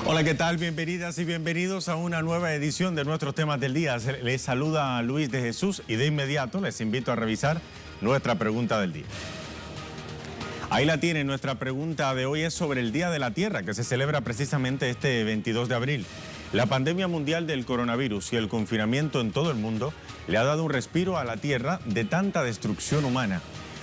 Hola, ¿qué tal? Bienvenidas y bienvenidos a una nueva edición de nuestros temas del día. Les saluda Luis de Jesús y de inmediato les invito a revisar nuestra pregunta del día. Ahí la tienen, nuestra pregunta de hoy es sobre el Día de la Tierra, que se celebra precisamente este 22 de abril. La pandemia mundial del coronavirus y el confinamiento en todo el mundo le ha dado un respiro a la Tierra de tanta destrucción humana.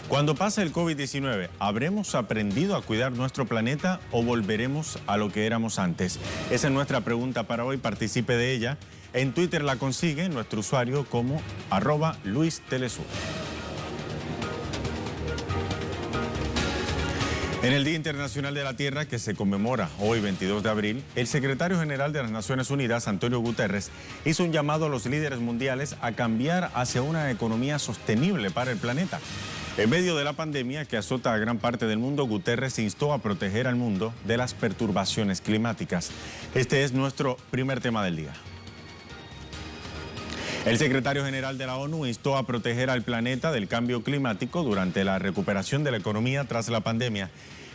Cuando pase el COVID-19, ¿habremos aprendido a cuidar nuestro planeta o volveremos a lo que éramos antes? Esa es nuestra pregunta para hoy, participe de ella. En Twitter la consigue nuestro usuario como @LuisTelesur. En el Día Internacional de la Tierra, que se conmemora hoy 22 de abril, el secretario general de las Naciones Unidas, Antonio Guterres, hizo un llamado a los líderes mundiales a cambiar hacia una economía sostenible para el planeta. En medio de la pandemia que azota a gran parte del mundo, Guterres instó a proteger al mundo de las perturbaciones climáticas. Este es nuestro primer tema del día. El secretario general de la ONU instó a proteger al planeta del cambio climático durante la recuperación de la economía tras la pandemia.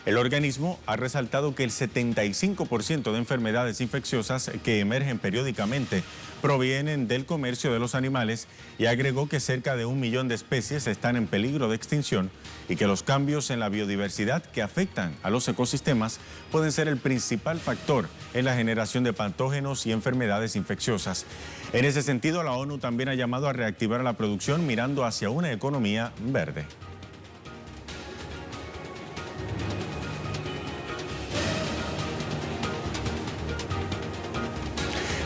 El organismo ha resaltado que el 75% de enfermedades infecciosas que emergen periódicamente provienen del comercio de los animales y agregó que cerca de 1 millón de especies están en peligro de extinción y que los cambios en la biodiversidad que afectan a los ecosistemas pueden ser el principal factor en la generación de patógenos y enfermedades infecciosas. En ese sentido, la ONU también ha llamado a reactivar la producción mirando hacia una economía verde.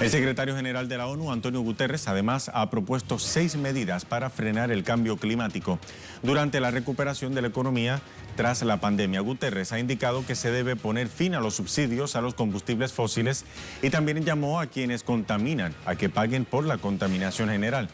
El secretario general de la ONU, Antonio Guterres, además ha propuesto 6 medidas para frenar el cambio climático. Durante la recuperación de la economía tras la pandemia, Guterres ha indicado que se debe poner fin a los subsidios a los combustibles fósiles y también llamó a quienes contaminan a que paguen por la contaminación general.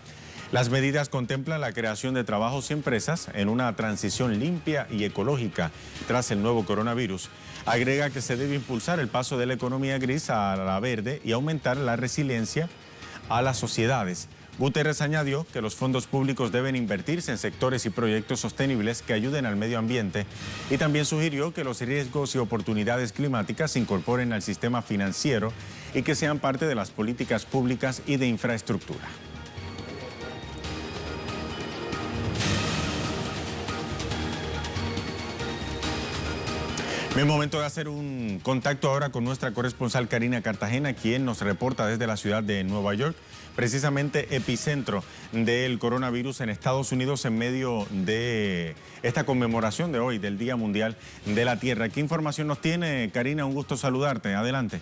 Las medidas contemplan la creación de trabajos y empresas en una transición limpia y ecológica tras el nuevo coronavirus. Agrega que se debe impulsar el paso de la economía gris a la verde y aumentar la resiliencia a las sociedades. Guterres añadió que los fondos públicos deben invertirse en sectores y proyectos sostenibles que ayuden al medio ambiente y también sugirió que los riesgos y oportunidades climáticas se incorporen al sistema financiero y que sean parte de las políticas públicas y de infraestructura. Es momento de hacer un contacto ahora con nuestra corresponsal Karina Cartagena, quien nos reporta desde la ciudad de Nueva York, precisamente epicentro del coronavirus en Estados Unidos en medio de esta conmemoración de hoy del Día Mundial de la Tierra. ¿Qué información nos tiene, Karina? Un gusto saludarte. Adelante.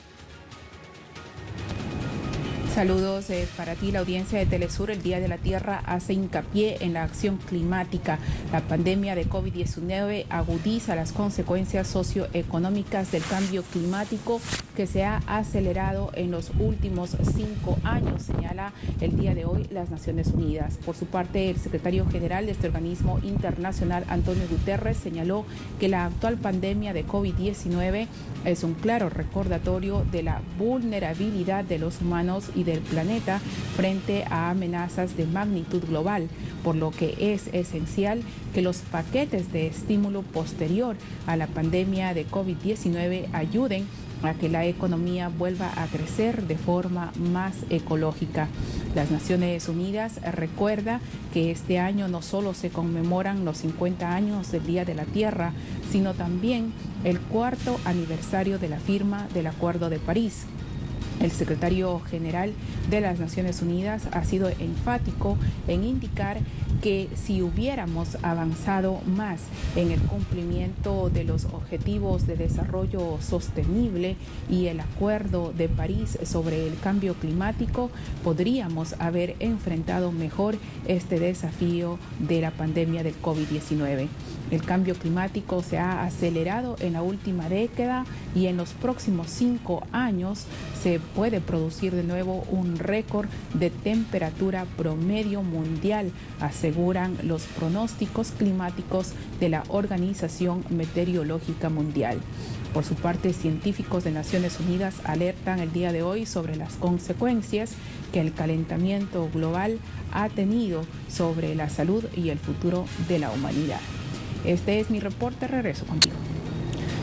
Saludos para ti, la audiencia de Telesur. El Día de la Tierra hace hincapié en la acción climática. La pandemia de COVID-19 agudiza las consecuencias socioeconómicas del cambio climático que se ha acelerado en los últimos 5 años, señala el día de hoy las Naciones Unidas. Por su parte, el secretario general de este organismo internacional, Antonio Guterres, señaló que la actual pandemia de COVID-19 es un claro recordatorio de la vulnerabilidad de los humanos y del planeta frente a amenazas de magnitud global, por lo que es esencial que los paquetes de estímulo posterior a la pandemia de COVID-19 ayuden a que la economía vuelva a crecer de forma más ecológica. Las Naciones Unidas recuerda que este año no solo se conmemoran los 50 años del Día de la Tierra, sino también el 4º aniversario de la firma del Acuerdo de París. El secretario general de las Naciones Unidas ha sido enfático en indicar que si hubiéramos avanzado más en el cumplimiento de los objetivos de desarrollo sostenible y el Acuerdo de París sobre el cambio climático, podríamos haber enfrentado mejor este desafío de la pandemia del COVID-19. El cambio climático se ha acelerado en la última década y en los próximos 5 años se puede producir de nuevo un récord de temperatura promedio mundial, aseguran los pronósticos climáticos de la Organización Meteorológica Mundial. Por su parte, científicos de Naciones Unidas alertan el día de hoy sobre las consecuencias que el calentamiento global ha tenido sobre la salud y el futuro de la humanidad. Este es mi reporte, regreso contigo.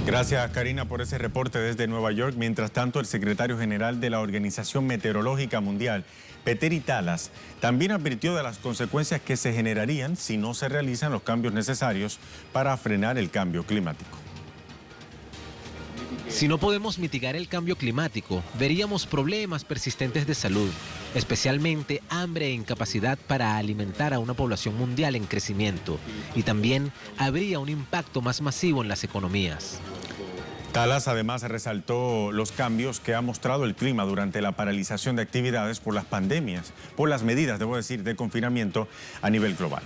Gracias, Karina, por ese reporte desde Nueva York. Mientras tanto, el secretario general de la Organización Meteorológica Mundial, Petteri Talas, también advirtió de las consecuencias que se generarían si no se realizan los cambios necesarios para frenar el cambio climático. Si no podemos mitigar el cambio climático, veríamos problemas persistentes de salud, especialmente hambre e incapacidad para alimentar a una población mundial en crecimiento, y también habría un impacto más masivo en las economías. Talas además resaltó los cambios que ha mostrado el clima durante la paralización de actividades por las pandemias, por las medidas, de confinamiento a nivel global.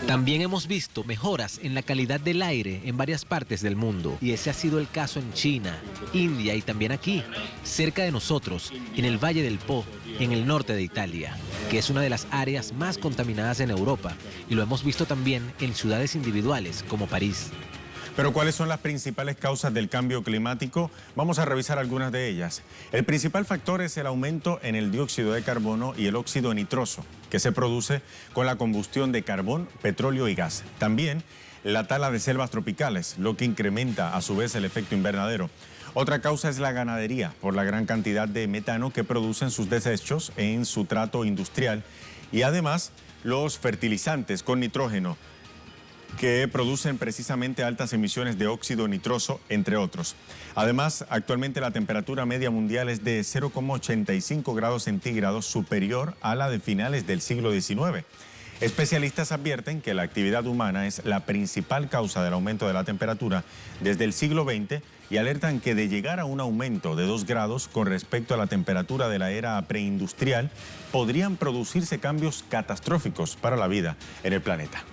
También hemos visto mejoras en la calidad del aire en varias partes del mundo, y ese ha sido el caso en China, India y también aquí, cerca de nosotros, en el Valle del Po, en el norte de Italia, que es una de las áreas más contaminadas en Europa, y lo hemos visto también en ciudades individuales como París. Pero ¿cuáles son las principales causas del cambio climático? Vamos a revisar algunas de ellas. El principal factor es el aumento en el dióxido de carbono y el óxido nitroso, que se produce con la combustión de carbón, petróleo y gas. También la tala de selvas tropicales, lo que incrementa a su vez el efecto invernadero. Otra causa es la ganadería, por la gran cantidad de metano que producen sus desechos en su trato industrial, y además los fertilizantes con nitrógeno, que producen precisamente altas emisiones de óxido nitroso, entre otros. Además, actualmente la temperatura media mundial es de 0,85 grados centígrados, superior a la de finales del siglo XIX. Especialistas advierten que la actividad humana es la principal causa del aumento de la temperatura desde el siglo XX y alertan que de llegar a un aumento de 2 grados con respecto a la temperatura de la era preindustrial, podrían producirse cambios catastróficos para la vida en el planeta.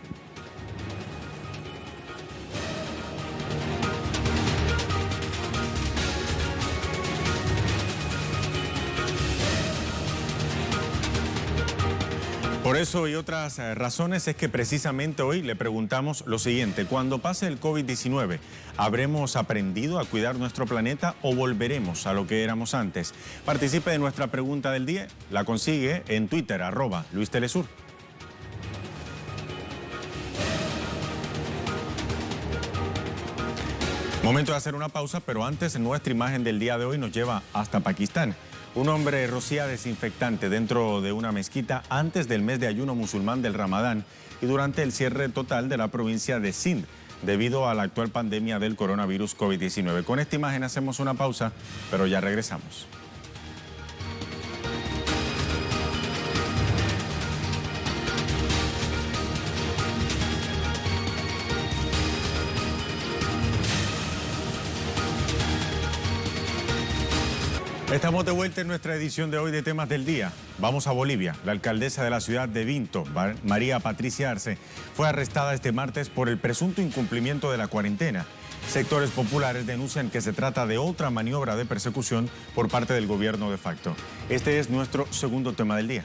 Por eso y otras razones es que precisamente hoy le preguntamos lo siguiente: cuando pase el COVID-19, ¿habremos aprendido a cuidar nuestro planeta o volveremos a lo que éramos antes? Participe de nuestra pregunta del día, la consigue en Twitter, @LuisTelesur. Momento de hacer una pausa, pero antes nuestra imagen del día de hoy nos lleva hasta Pakistán. Un hombre rocía desinfectante dentro de una mezquita antes del mes de ayuno musulmán del Ramadán y durante el cierre total de la provincia de Sindh debido a la actual pandemia del coronavirus COVID-19. Con esta imagen hacemos una pausa, pero ya regresamos. Estamos de vuelta en nuestra edición de hoy de Temas del Día. Vamos a Bolivia. La alcaldesa de la ciudad de Vinto, María Patricia Arce, fue arrestada este martes por el presunto incumplimiento de la cuarentena. Sectores populares denuncian que se trata de otra maniobra de persecución por parte del gobierno de facto. Este es nuestro segundo tema del día.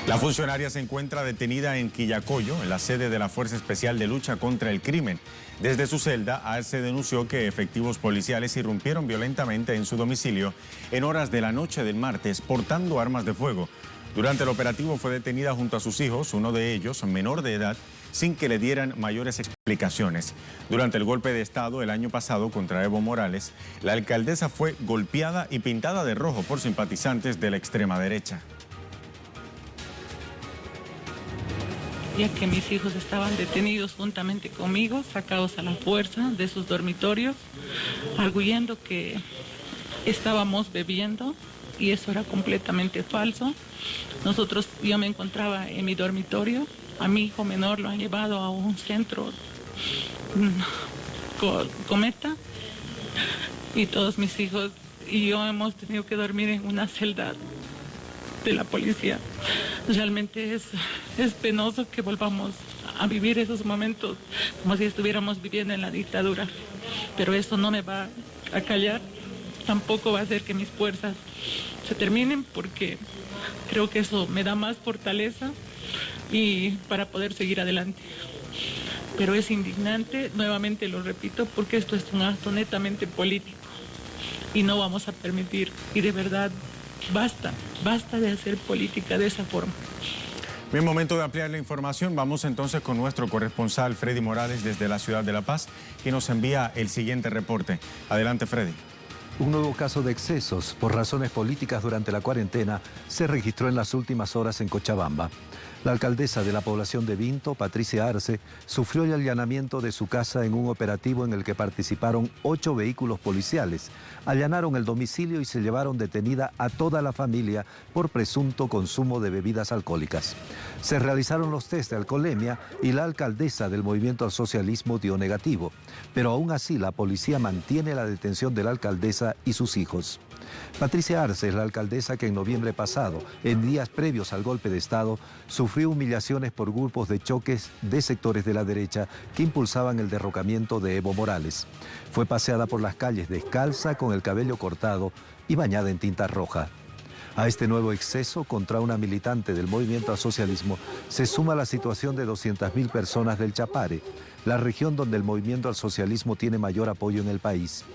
La funcionaria se encuentra detenida en Quillacollo, en la sede de la Fuerza Especial de Lucha contra el Crimen. Desde su celda, Arce denunció que efectivos policiales irrumpieron violentamente en su domicilio en horas de la noche del martes, portando armas de fuego. Durante el operativo fue detenida junto a sus hijos, uno de ellos menor de edad, sin que le dieran mayores explicaciones. Durante el golpe de Estado el año pasado contra Evo Morales, la alcaldesa fue golpeada y pintada de rojo por simpatizantes de la extrema derecha. Ya que mis hijos estaban detenidos juntamente conmigo, sacados a la fuerza de sus dormitorios, arguyendo que estábamos bebiendo, y eso era completamente falso. Yo me encontraba en mi dormitorio, a mi hijo menor lo han llevado a un centro Cometa, y todos mis hijos y yo hemos tenido que dormir en una celda de la policía. Realmente es penoso que volvamos a vivir esos momentos como si estuviéramos viviendo en la dictadura, pero eso no me va a callar, tampoco va a hacer que mis fuerzas se terminen, porque creo que eso me da más fortaleza y para poder seguir adelante. Pero es indignante, nuevamente lo repito, porque esto es un acto netamente político y no vamos a permitir, y de verdad basta de hacer política de esa forma. Bien, momento de ampliar la información. Vamos entonces con nuestro corresponsal Freddy Morales desde la ciudad de La Paz, que nos envía el siguiente reporte. Adelante, Freddy. Un nuevo caso de excesos por razones políticas durante la cuarentena se registró en las últimas horas en Cochabamba. La alcaldesa de la población de Vinto, Patricia Arce, sufrió el allanamiento de su casa en un operativo en el que participaron 8 vehículos policiales. Allanaron el domicilio y se llevaron detenida a toda la familia por presunto consumo de bebidas alcohólicas. Se realizaron los test de alcoholemia y la alcaldesa del Movimiento al Socialismo dio negativo. Pero aún así la policía mantiene la detención de la alcaldesa y sus hijos. Patricia Arce es la alcaldesa que en noviembre pasado, en días previos al golpe de Estado, sufrió humillaciones por grupos de choques de sectores de la derecha que impulsaban el derrocamiento de Evo Morales. Fue paseada por las calles descalza, con el cabello cortado y bañada en tinta roja. A este nuevo exceso contra una militante del Movimiento al Socialismo se suma la situación de 200.000 personas del Chapare, la región donde el Movimiento al Socialismo tiene mayor apoyo en el país.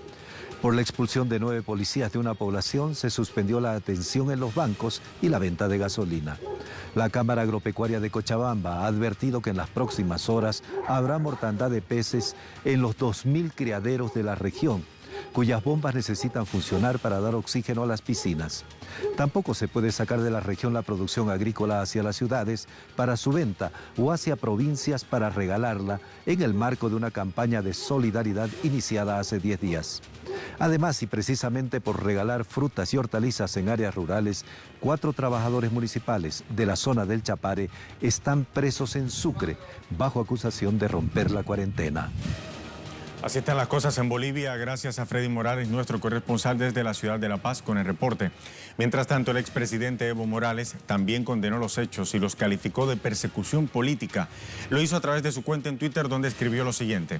Por la expulsión de 9 policías de una población, se suspendió la atención en los bancos y la venta de gasolina. La Cámara Agropecuaria de Cochabamba ha advertido que en las próximas horas habrá mortandad de peces en los 2.000 criaderos de la región, cuyas bombas necesitan funcionar para dar oxígeno a las piscinas. Tampoco se puede sacar de la región la producción agrícola hacia las ciudades para su venta o hacia provincias para regalarla en el marco de una campaña de solidaridad iniciada hace 10 días. Además, y precisamente por regalar frutas y hortalizas en áreas rurales, 4 trabajadores municipales de la zona del Chapare están presos en Sucre bajo acusación de romper la cuarentena. Así están las cosas en Bolivia, gracias a Freddy Morales, nuestro corresponsal desde la ciudad de La Paz, con el reporte. Mientras tanto, el expresidente Evo Morales también condenó los hechos y los calificó de persecución política. Lo hizo a través de su cuenta en Twitter, donde escribió lo siguiente: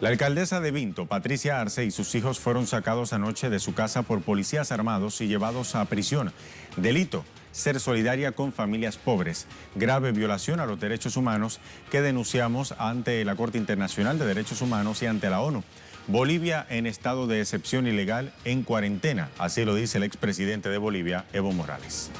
la alcaldesa de Vinto, Patricia Arce, y sus hijos fueron sacados anoche de su casa por policías armados y llevados a prisión. Delito: ser solidaria con familias pobres. Grave violación a los derechos humanos que denunciamos ante la Corte Internacional de Derechos Humanos y ante la ONU. Bolivia en estado de excepción ilegal, en cuarentena. Así lo dice el expresidente de Bolivia, Evo Morales.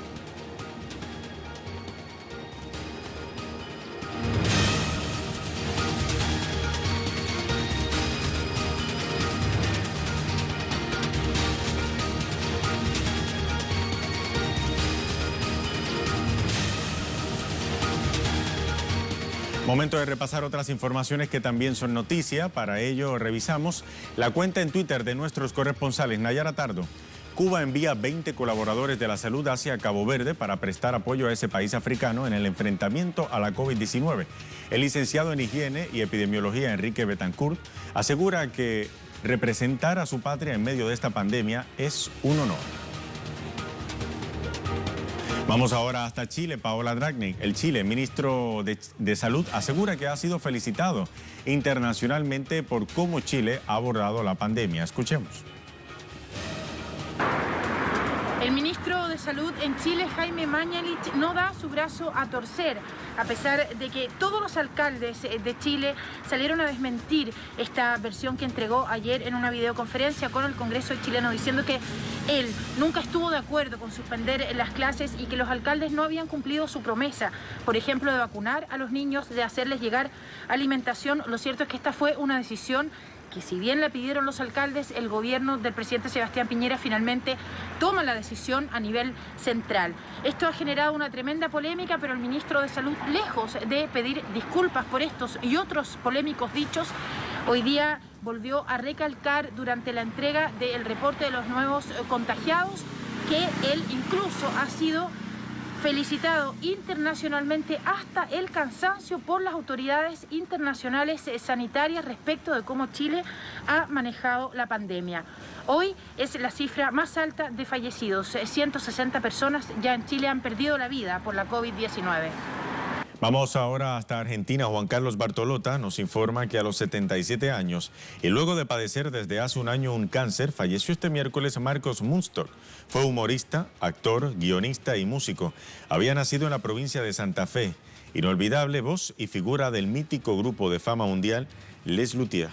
Momento de repasar otras informaciones que también son noticia. Para ello revisamos la cuenta en Twitter de nuestros corresponsales. Nayara Tardo. Cuba envía 20 colaboradores de la salud hacia Cabo Verde para prestar apoyo a ese país africano en el enfrentamiento a la COVID-19. El licenciado en Higiene y Epidemiología Enrique Betancourt asegura que representar a su patria en medio de esta pandemia es un honor. Vamos ahora hasta Chile. Paola Dragnik, el Chile, ministro de Salud, asegura que ha sido felicitado internacionalmente por cómo Chile ha abordado la pandemia. Escuchemos. El ministro de Salud en Chile, Jaime Mañalich, no da su brazo a torcer, a pesar de que todos los alcaldes de Chile salieron a desmentir esta versión que entregó ayer en una videoconferencia con el Congreso chileno, diciendo que él nunca estuvo de acuerdo con suspender las clases y que los alcaldes no habían cumplido su promesa, por ejemplo, de vacunar a los niños, de hacerles llegar alimentación. Lo cierto es que esta fue una decisión que, si bien la pidieron los alcaldes, el gobierno del presidente Sebastián Piñera finalmente toma la decisión a nivel central. Esto ha generado una tremenda polémica, pero el ministro de Salud, lejos de pedir disculpas por estos y otros polémicos dichos, hoy día volvió a recalcar durante la entrega del reporte de los nuevos contagiados que él incluso ha sido felicitado internacionalmente hasta el cansancio por las autoridades internacionales sanitarias respecto de cómo Chile ha manejado la pandemia. Hoy es la cifra más alta de fallecidos. 160 personas ya en Chile han perdido la vida por la COVID-19. Vamos ahora hasta Argentina. Juan Carlos Bartolota nos informa que a los 77 años y luego de padecer desde hace un año un cáncer, falleció este miércoles Marcos Munstock. Fue humorista, actor, guionista y músico. Había nacido en la provincia de Santa Fe. Inolvidable voz y figura del mítico grupo de fama mundial Les Luthiers.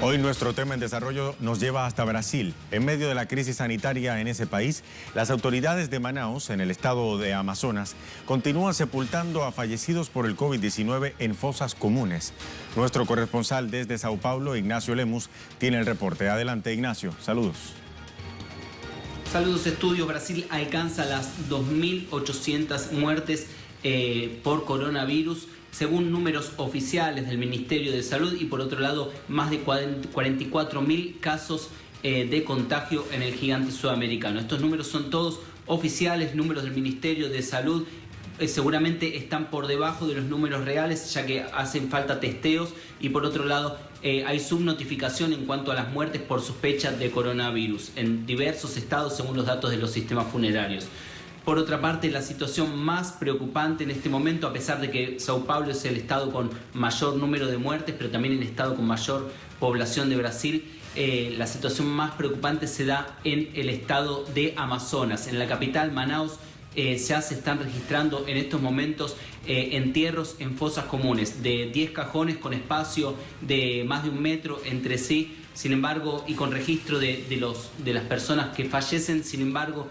Hoy nuestro tema en desarrollo nos lleva hasta Brasil. En medio de la crisis sanitaria en ese país, las autoridades de Manaus, en el estado de Amazonas, continúan sepultando a fallecidos por el COVID-19 en fosas comunes. Nuestro corresponsal desde Sao Paulo, Ignacio Lemus, tiene el reporte. Adelante, Ignacio. Saludos. Saludos, estudio. Brasil alcanza las 2.800 muertes por coronavirus, según números oficiales del Ministerio de Salud, y por otro lado, más de 44.000 casos de contagio en el gigante sudamericano. Estos números son todos oficiales, números del Ministerio de Salud. Seguramente están por debajo de los números reales, ya que hacen falta testeos, y por otro lado hay subnotificación en cuanto a las muertes por sospecha de coronavirus en diversos estados, según los datos de los sistemas funerarios. Por otra parte, la situación más preocupante en este momento, a pesar de que Sao Paulo es el estado con mayor número de muertes, pero también el estado con mayor población de Brasil, la situación más preocupante se da en el estado de Amazonas. En la capital, Manaus, ya se están registrando en estos momentos entierros en fosas comunes de 10 cajones con espacio de más de 1 metro entre sí, sin embargo, y con registro de las personas que fallecen. Sin embargo,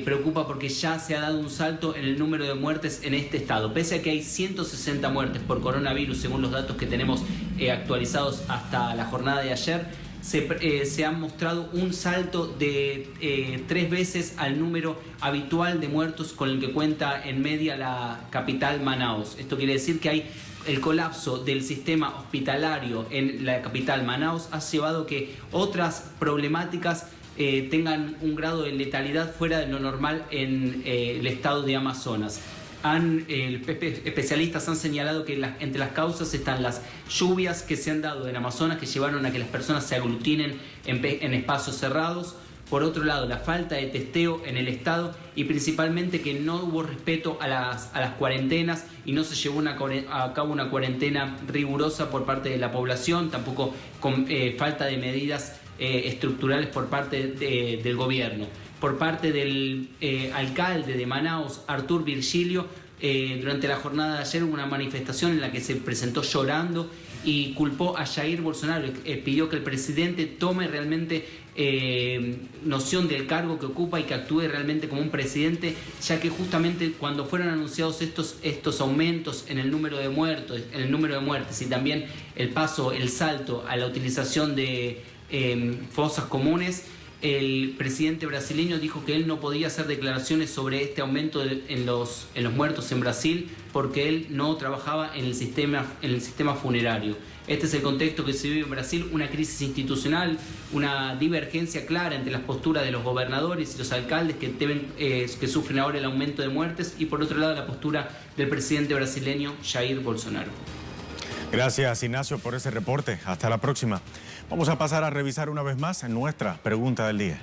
preocupa porque ya se ha dado un salto en el número de muertes en este estado. Pese a que hay 160 muertes por coronavirus, según los datos que tenemos actualizados hasta la jornada de ayer, se ha mostrado un salto de 3 veces al número habitual de muertos con el que cuenta en media la capital Manaus. Esto quiere decir que hay el colapso del sistema hospitalario en la capital Manaus ha llevado a que otras problemáticas tengan un grado de letalidad fuera de lo normal en el estado de Amazonas. Especialistas han señalado que entre las causas están las lluvias que se han dado en Amazonas, que llevaron a que las personas se aglutinen en espacios cerrados. Por otro lado, la falta de testeo en el estado, y principalmente que no hubo respeto a las cuarentenas y no se llevó a cabo una cuarentena rigurosa por parte de la población, tampoco con falta de medidas estructurales por parte del gobierno. Por parte del alcalde de Manaus, Arthur Virgilio, durante la jornada de ayer hubo una manifestación en la que se presentó llorando y culpó a Jair Bolsonaro. Pidió que el presidente tome realmente noción del cargo que ocupa y que actúe realmente como un presidente, ya que justamente cuando fueron anunciados estos aumentos en el número de muertes y también el salto a la utilización de fosas comunes, el presidente brasileño dijo que él no podía hacer declaraciones sobre este aumento en los muertos en Brasil porque él no trabajaba en el sistema funerario. Este es el contexto que se vive en Brasil, una crisis institucional, una divergencia clara entre las posturas de los gobernadores y los alcaldes que sufren ahora el aumento de muertes, y por otro lado la postura del presidente brasileño Jair Bolsonaro. Gracias, Ignacio, por ese reporte. Hasta la próxima. Vamos a pasar a revisar una vez más nuestra pregunta del día.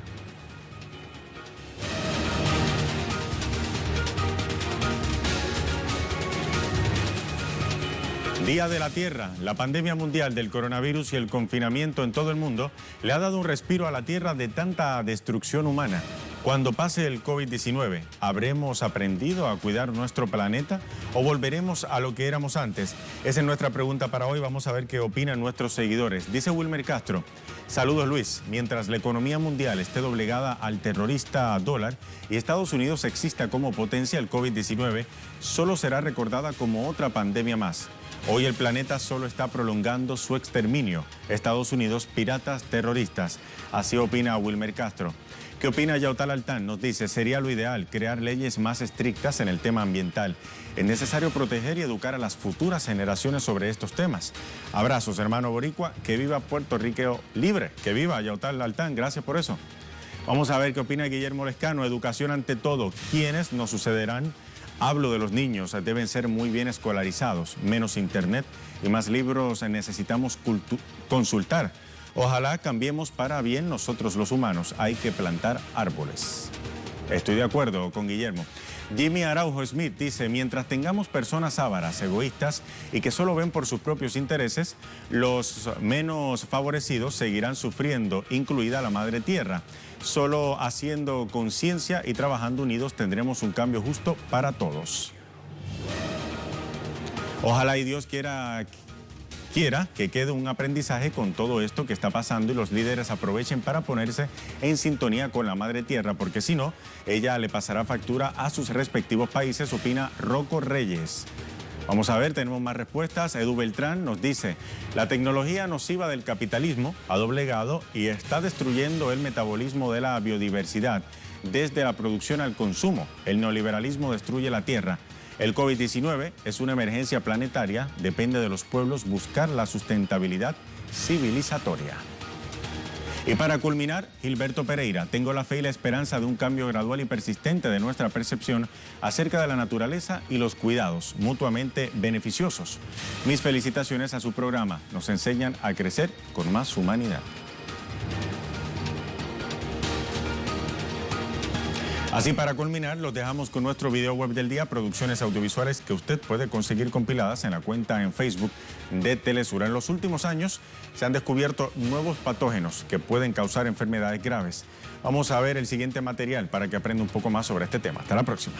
Día de la Tierra. La pandemia mundial del coronavirus y el confinamiento en todo el mundo le ha dado un respiro a la Tierra de tanta destrucción humana. Cuando pase el COVID-19, ¿habremos aprendido a cuidar nuestro planeta o volveremos a lo que éramos antes? Esa es nuestra pregunta para hoy. Vamos a ver qué opinan nuestros seguidores. Dice Wilmer Castro: saludos, Luis. Mientras la economía mundial esté doblegada al terrorista dólar y Estados Unidos exista como potencia, el COVID-19 solo será recordada como otra pandemia más. Hoy el planeta solo está prolongando su exterminio. Estados Unidos, piratas terroristas. Así opina Wilmer Castro. ¿Qué opina Yautal Altán? Nos dice: sería lo ideal crear leyes más estrictas en el tema ambiental. Es necesario proteger y educar a las futuras generaciones sobre estos temas. Abrazos, hermano boricua. Que viva Puerto Rico libre. Que viva Yautal Altán. Gracias por eso. Vamos a ver qué opina Guillermo Lescano. Educación ante todo. ¿Quiénes nos sucederán? Hablo de los niños, deben ser muy bien escolarizados, menos internet y más libros necesitamos consultar. Ojalá cambiemos para bien nosotros los humanos, hay que plantar árboles. Estoy de acuerdo con Guillermo. Jimmy Araujo Smith dice: mientras tengamos personas ávaras, egoístas y que solo ven por sus propios intereses, los menos favorecidos seguirán sufriendo, incluida la Madre Tierra. Solo haciendo conciencia y trabajando unidos tendremos un cambio justo para todos. Ojalá y Dios quiera quiera que quede un aprendizaje con todo esto que está pasando y los líderes aprovechen para ponerse en sintonía con la Madre Tierra, porque si no, ella le pasará factura a sus respectivos países, opina Rocco Reyes. Vamos a ver, tenemos más respuestas. Edu Beltrán nos dice, la tecnología nociva del capitalismo ha doblegado y está destruyendo el metabolismo de la biodiversidad. Desde la producción al consumo, el neoliberalismo destruye la tierra. El COVID-19 es una emergencia planetaria, depende de los pueblos buscar la sustentabilidad civilizatoria. Y para culminar, Gilberto Pereira, tengo la fe y la esperanza de un cambio gradual y persistente de nuestra percepción acerca de la naturaleza y los cuidados mutuamente beneficiosos. Mis felicitaciones a su programa, nos enseñan a crecer con más humanidad. Así, para culminar, los dejamos con nuestro video web del día, producciones audiovisuales que usted puede conseguir compiladas en la cuenta en Facebook de Telesur. En los últimos años se han descubierto nuevos patógenos que pueden causar enfermedades graves. Vamos a ver el siguiente material para que aprenda un poco más sobre este tema. Hasta la próxima.